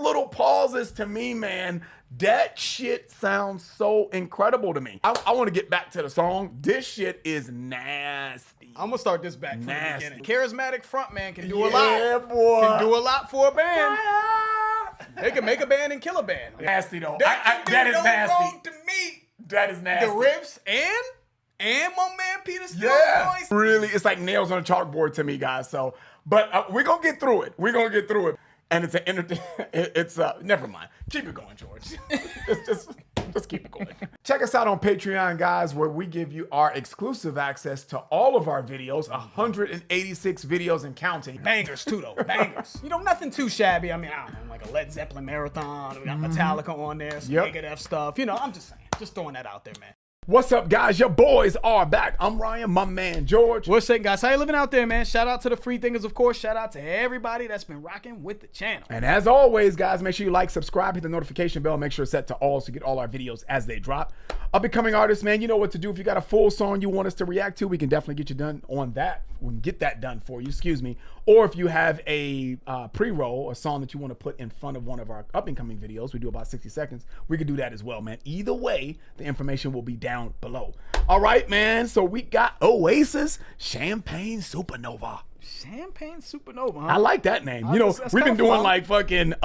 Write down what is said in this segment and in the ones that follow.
little pauses to me, man, that shit sounds so incredible to me. I want to get back to the song. This shit is nasty. I'm gonna start this back from the beginning. Charismatic frontman can do a lot. Yeah, boy. Can do a lot for a band. They can make a band and kill a band. Nasty though. That is nasty. Wrong to me. That is nasty. The riffs and my man Peter Steele's voice. Really, it's like nails on a chalkboard to me, guys. So, but we're gonna get through it. We're gonna get through it. And it's never mind. Keep it going, George. just keep it going. Check us out on Patreon, guys, where we give you our exclusive access to all of our videos, 186 videos and counting. Bangers too, though. Bangers. You know, nothing too shabby. I mean, I don't know, like a Led Zeppelin marathon. We got Metallica on there, some Megadeth stuff. You know, I'm just saying, just throwing that out there, man. What's up, guys? Your boys are back. I'm Ryan, my man, George. What's up, guys? How you living out there, man? Shout out to the free thinkers, of course. Shout out to everybody that's been rocking with the channel. And as always, guys, make sure you like, subscribe, hit the notification bell, make sure it's set to all so you get all our videos as they drop. Up-and-coming artists, man, you know what to do. If you got a full song you want us to react to, we can definitely get you done on that. We can get that done for you, excuse me. Or if you have a pre-roll, a song that you want to put in front of one of our up-and-coming videos, we do about 60 seconds, we can do that as well, man. Either way, the information will be down below. All right, man, so we got Oasis, Champagne Supernova. Champagne Supernova, huh? I like that name. You know, we've been doing like fucking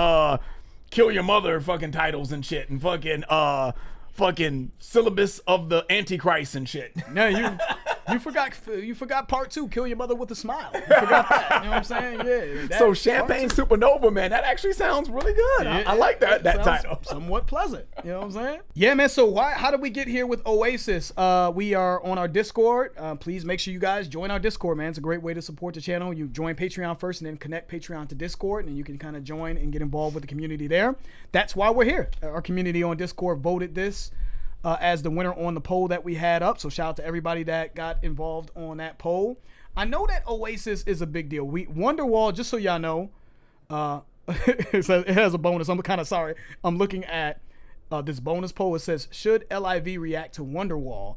Kill Your Mother fucking titles and shit and fucking syllabus of the Antichrist and shit. No, you forgot part 2, Kill Your Mother with a Smile. You forgot that. You know what I'm saying? Yeah. So Champagne Supernova, man, that actually sounds really good. I like that title. Somewhat pleasant. You know what I'm saying? Yeah, man. So how did we get here with Oasis? We are on our Discord. Please make sure you guys join our Discord, man. It's a great way to support the channel. You join Patreon first and then connect Patreon to Discord, and you can kind of join and get involved with the community there. That's why we're here. Our community on Discord voted this as the winner on the poll that we had up. So shout out to everybody that got involved on that poll. I know that Oasis is a big deal. Wonderwall, just so y'all know, it has a bonus. I'm kind of sorry. I'm looking at this bonus poll. It says, should LIV react to Wonderwall?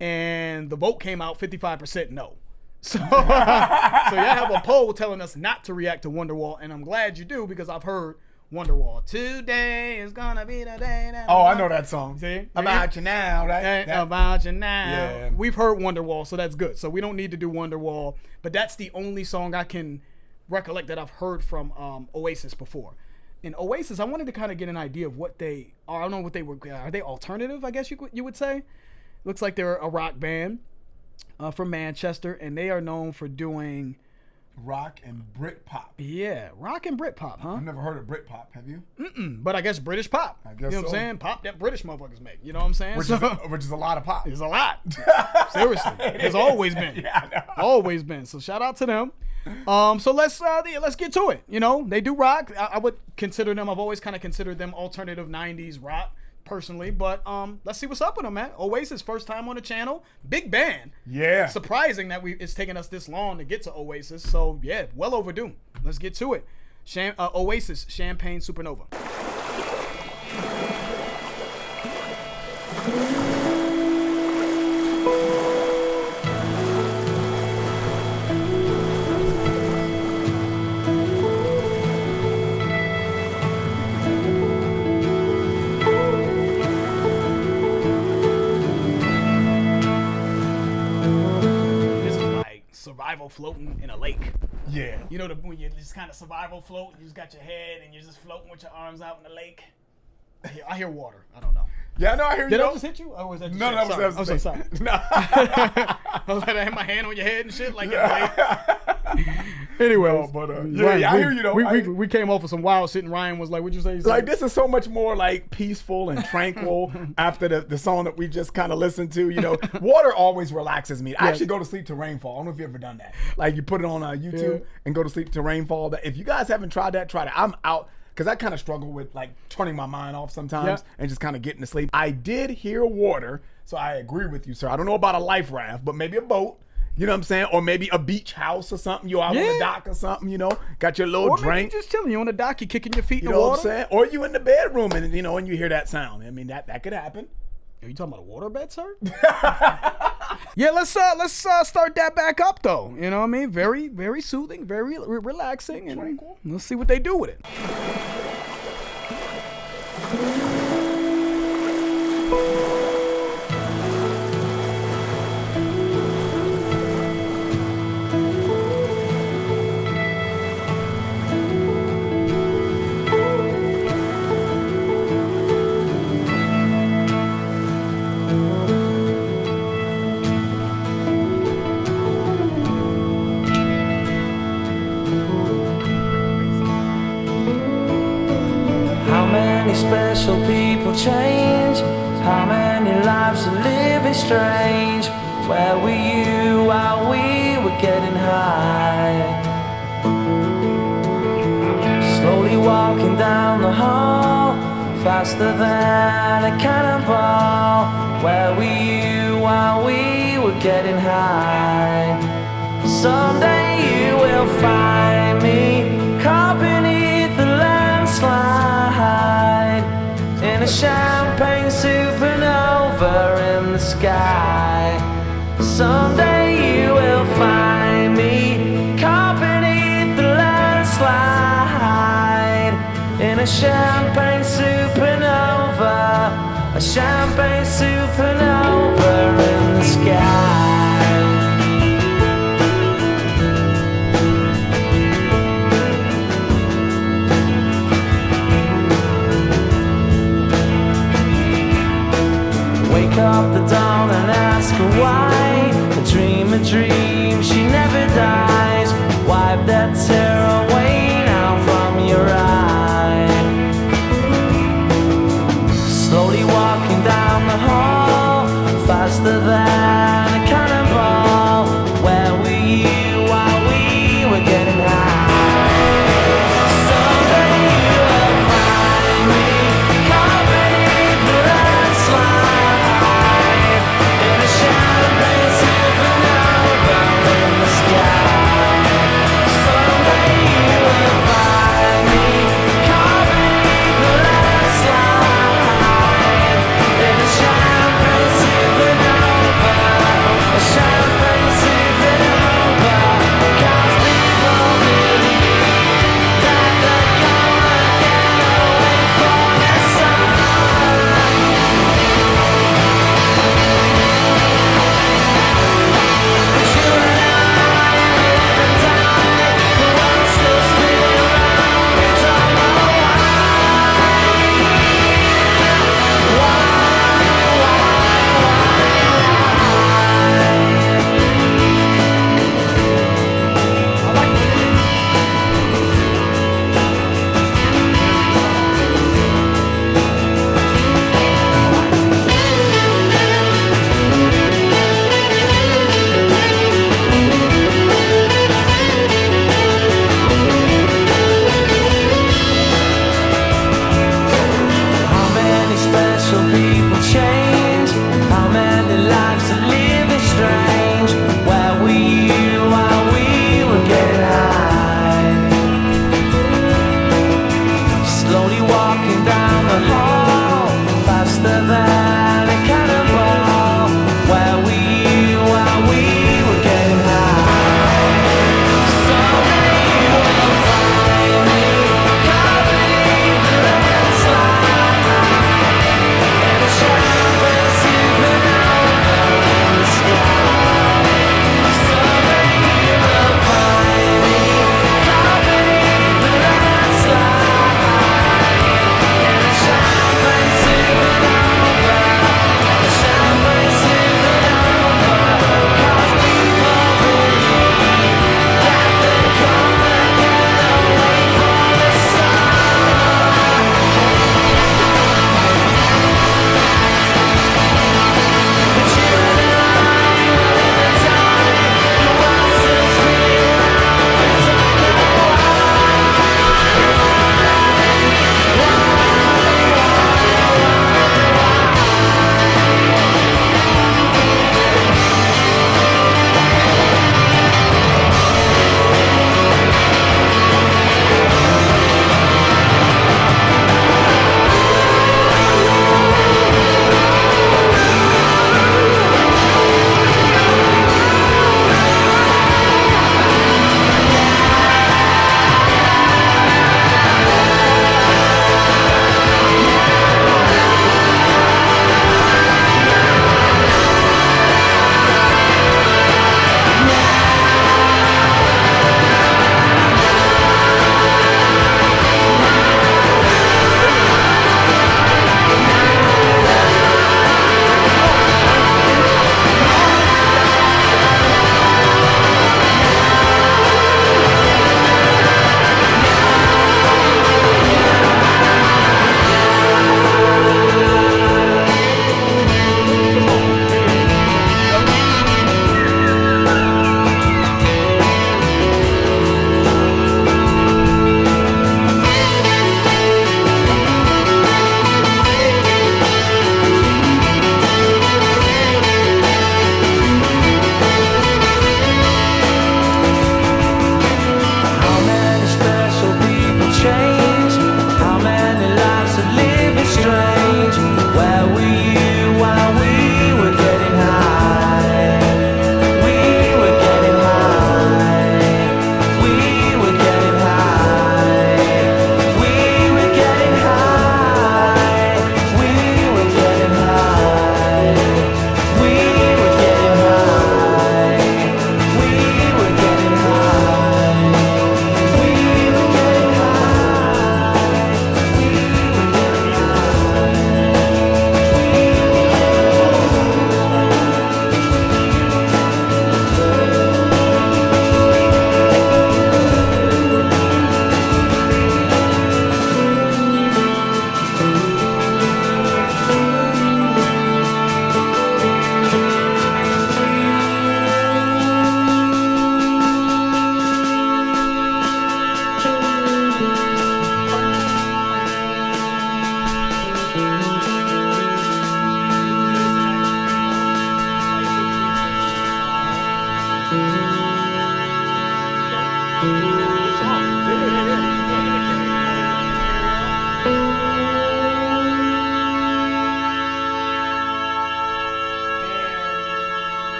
And the vote came out 55% no. So y'all have a poll telling us not to react to Wonderwall, and I'm glad you do, because I've heard Wonderwall. Today is gonna be the day that I know that song. See? About you now, right? About you now. Yeah. We've heard Wonderwall, so that's good. So we don't need to do Wonderwall, but that's the only song I can recollect that I've heard from Oasis before. In Oasis, I wanted to kind of get an idea of what they are. I don't know what they were. Are they alternative, I guess you would say? Looks like they're a rock band from Manchester, and they are known for doing rock and Britpop. Yeah, rock and Britpop, huh? I've never heard of Britpop. Have you? But I guess British pop. I guess you know what I'm saying? Pop that British motherfuckers make. You know what I'm saying? Which is a lot of pop. It's a lot. Seriously, it's always been. Yeah, always been. So shout out to them. So let's get to it. You know, they do rock. I would consider them. I've always kind of considered them alternative '90s rock, personally, but let's see what's up with them, man. Oasis, first time on the channel, big band. Yeah. Surprising that it's taken us this long to get to Oasis. So yeah, well overdue. Let's get to it. Oasis, Champagne Supernova. Survival floating in a lake. Yeah. You know, when you just kind of survival float, you just got your head and you're just floating with your arms out in the lake. I hear water. I don't know. Yeah, no, I hear you. Did I just hit you? Or was that just that was I'm so sorry. No. I was like, I had my hand on your head and shit like that. Anyway, no, but I hear you though. We came off of some wild shit and Ryan was like, what'd you say? Like, this is so much more like peaceful and tranquil after the song that we just kind of listened to. You know, water always relaxes me. I actually go to sleep to Rainfall. I don't know if you've ever done that. Like, you put it on YouTube and go to sleep to Rainfall. If you guys haven't tried that, try that. I'm out. Because I kind of struggle with like turning my mind off sometimes and just kind of getting to sleep. I did hear water, so I agree with you, sir. I don't know about a life raft, but maybe a boat, you know what I'm saying? Or maybe a beach house or something. You're out on the dock or something, you know? Got your little drink. Maybe just chilling. You on the dock, you kicking your feet in the water. You know what I'm saying? Or you in the bedroom and, you know, and you hear that sound. I mean, that could happen. Are you talking about a waterbed, sir? Yeah, let's start that back up though. You know what I mean? Very, very soothing, very relaxing, and tranquil. Let's see what they do with it. many special people change? How many lives are living strange? Where were you while we were getting high? Slowly walking down the hall, faster than a cannonball. Where were you while we were getting high? Someday you will find me caught beneath the landslide in a champagne supernova in the sky. Someday you will find me caught beneath the landslide in a champagne supernova, a champagne supernova in the sky. Wake up the dawn and ask her why. A dream, she never dies. Wipe that tear away now from your eye. Slowly walking down the hall, faster than a cannonball. Where were you while we were getting high? Someday you will find me caught beneath the landslide in a champagne supernova in the sky. Someday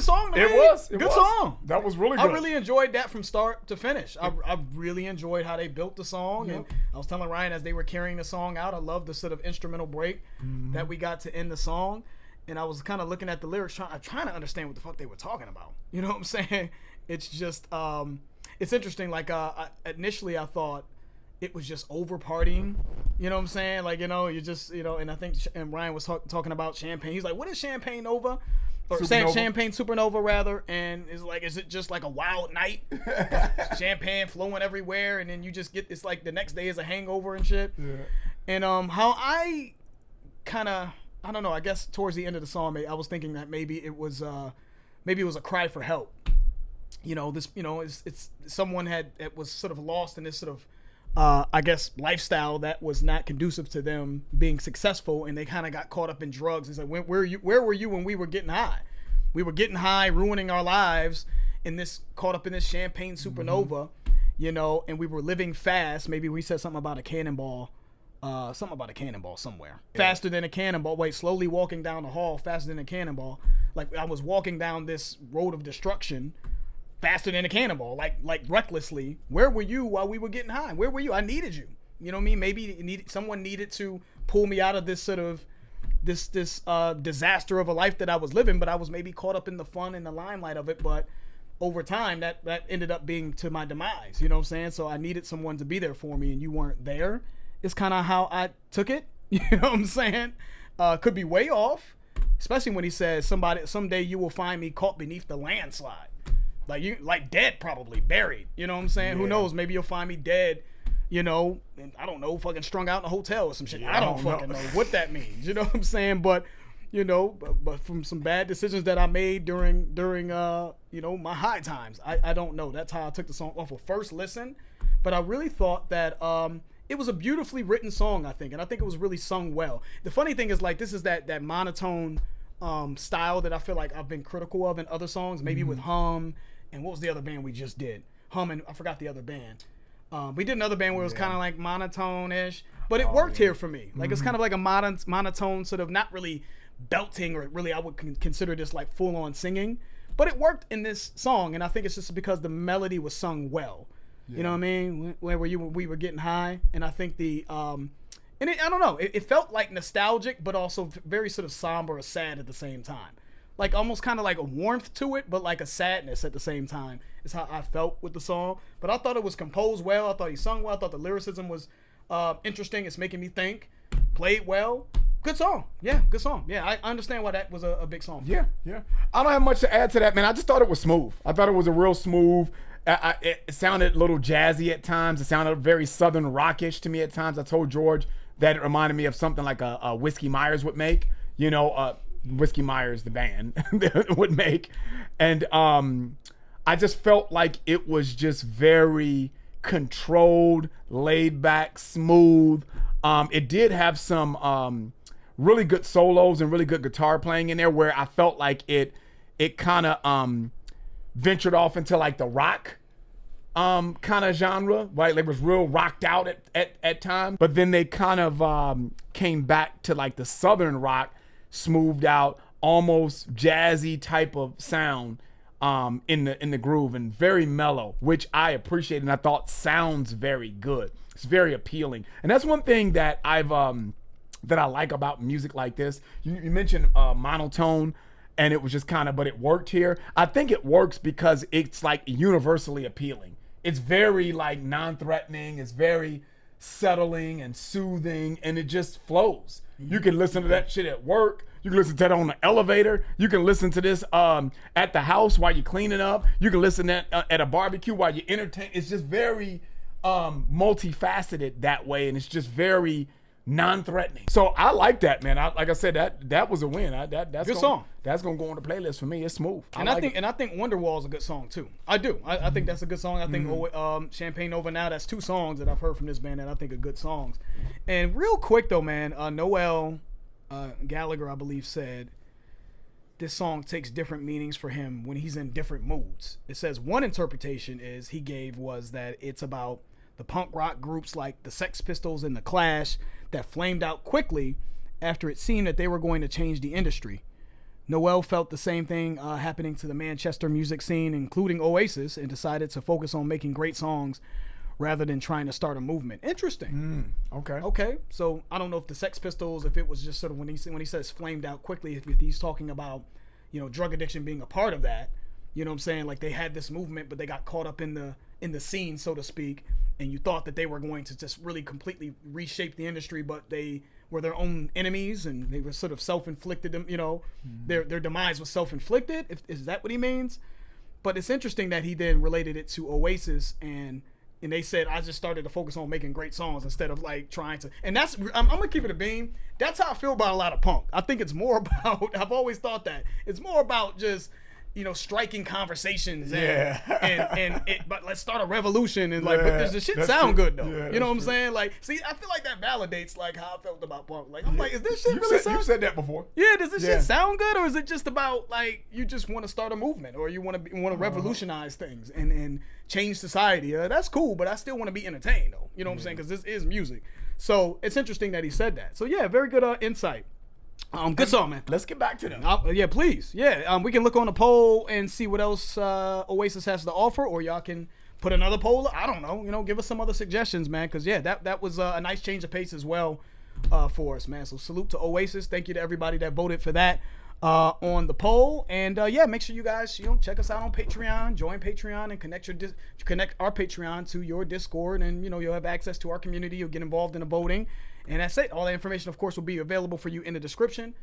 song to me. It was. Good song. That was really good. I really enjoyed that from start to finish. I really enjoyed how they built the song. And I was telling Ryan as they were carrying the song out, I love the sort of instrumental break that we got to end the song. And I was kind of looking at the lyrics, trying to understand what the fuck they were talking about. You know what I'm saying? It's just, it's interesting. Like, initially I thought it was just over partying. You know what I'm saying? Like, you just, and I think, and Ryan was talking about Champagne. He's like, what is Champagne Nova? Or Champagne Supernova, rather. And it's like, is it just like a wild night? Champagne flowing everywhere. And then you just get, it's like the next day is a hangover and shit. Yeah. And how I kind of, I don't know, I guess towards the end of the song, I was thinking that maybe it was a cry for help. It's someone it was sort of lost in this sort of, I guess, lifestyle that was not conducive to them being successful, and they kind of got caught up in drugs. It's like, where were you when we were getting high? We were getting high, ruining our lives, caught up in this Champagne Supernova, and we were living fast. Maybe we said something about a cannonball. Somewhere. Yeah. Faster than a cannonball. Slowly walking down the hall faster than a cannonball. Like I was walking down this road of destruction faster than a cannonball, like recklessly. Where were you while we were getting high? Where were you? I needed you. You know what I mean? Maybe someone needed to pull me out of this sort of this disaster of a life that I was living, but I was maybe caught up in the fun and the limelight of it. But over time, that ended up being to my demise. You know what I'm saying? So I needed someone to be there for me, and you weren't there. It's kind of how I took it. You know what I'm saying? Could be way off, especially when he says someday you will find me caught beneath the landslide. Like dead, probably buried. You know what I'm saying? Yeah. Who knows? Maybe you'll find me dead, and I don't know, fucking strung out in a hotel or some shit. Yeah, I don't fucking know what that means. You know what I'm saying? But, but from some bad decisions that I made during my high times, I don't know. That's how I took the song off of first listen. But I really thought that it was a beautifully written song, I think, and I think it was really sung well. The funny thing is, like, this is that monotone style that I feel like I've been critical of in other songs, maybe with Hum, and what was the other band we just did? Hum, and I forgot the other band. We did another band where it was kind of like monotone-ish, but it worked here for me. Like, it's kind of like a monotone sort of, not really belting, or really I would consider this like full-on singing, but it worked in this song, and I think it's just because the melody was sung well. Yeah. You know what I mean? Where were you when we were getting high? And I think I don't know, it felt like nostalgic, but also very sort of somber or sad at the same time. Like almost kind of like a warmth to it, but like a sadness at the same time is how I felt with the song. But I thought it was composed well. I thought he sung well. I thought the lyricism was interesting. It's making me think. Played well. Good song. Yeah, good song. Yeah, I understand why that was a big song. Yeah. I don't have much to add to that, man. I just thought it was smooth. I thought it was a real smooth. It sounded a little jazzy at times. It sounded very Southern rockish to me at times. I told George that it reminded me of something like a Whiskey Myers would make. Whiskey Myers, the band, would make. And I just felt like it was just very controlled, laid back, smooth. It did have some really good solos and really good guitar playing in there, where I felt like it kind of ventured off into like the rock kind of genre, right? Like it was real rocked out at times, but then they kind of came back to like the Southern rock, smoothed out, almost jazzy type of sound in the groove, and very mellow, which I appreciate and I thought sounds very good. It's very appealing, and that's one thing that I've that I like about music like this. You mentioned monotone, and it was just kind of, but it worked here. I think it works because it's like universally appealing. It's very like non-threatening. It's very settling and soothing, and it just flows. You can listen to that shit at work. You can listen to that on the elevator. You can listen to this at the house while you're cleaning up. You can listen to that at a barbecue while you entertain. It's just very multifaceted that way, and it's just very non-threatening. So I like that, man. Like I said, that was a win. That's good song. That's gonna go on the playlist for me. It's smooth. And I think Wonderwall is a good song too. I do. I think that's a good song. I think Champagne Nova now. That's two songs that I've heard from this band that I think are good songs. And real quick though, man, Noel Gallagher, I believe, said this song takes different meanings for him when he's in different moods. It says one interpretation was that it's about the punk rock groups like the Sex Pistols and the Clash that flamed out quickly after it seemed that they were going to change the industry. Noel felt the same thing happening to the Manchester music scene, including Oasis, and decided to focus on making great songs rather than trying to start a movement. Interesting. Okay. So I don't know if the Sex Pistols, if it was just sort of when he says flamed out quickly, if he's talking about, drug addiction being a part of that. You know what I'm saying? Like they had this movement, but they got caught up in the scene, so to speak, and you thought that they were going to just really completely reshape the industry, but they were their own enemies and they were sort of self-inflicted. Their demise was self-inflicted. Is that what he means? But it's interesting that he then related it to Oasis and they said, I just started to focus on making great songs instead of like trying to. And I'm gonna keep it a beam. That's how I feel about a lot of punk. I think it's more about. I've always thought that it's more about just. Striking conversations but let's start a revolution and but does the shit sound good though? You know what I'm saying? Like, see, I feel like that validates like how I felt about punk. Like, I'm like, is this shit really sound? You've said that before. Yeah, does this shit sound good, or is it just about like you just want to start a movement or you want to revolutionize things and change society? That's cool, but I still want to be entertained though. You know what I'm saying? Because this is music. So it's interesting that he said that. So yeah, very good insight. Good song, man. Let's get back to them. Yeah, please. Yeah, we can look on the poll and see what else Oasis has to offer, or y'all can put another poll. I don't know. Give us some other suggestions, man. Because that was a nice change of pace as well for us, man. So salute to Oasis. Thank you to everybody that voted for that on the poll. And make sure you guys check us out on Patreon. Join Patreon and connect our Patreon to your Discord, and you'll have access to our community. You'll get involved in the voting. And that's it. All that information, of course, will be available for you in the description.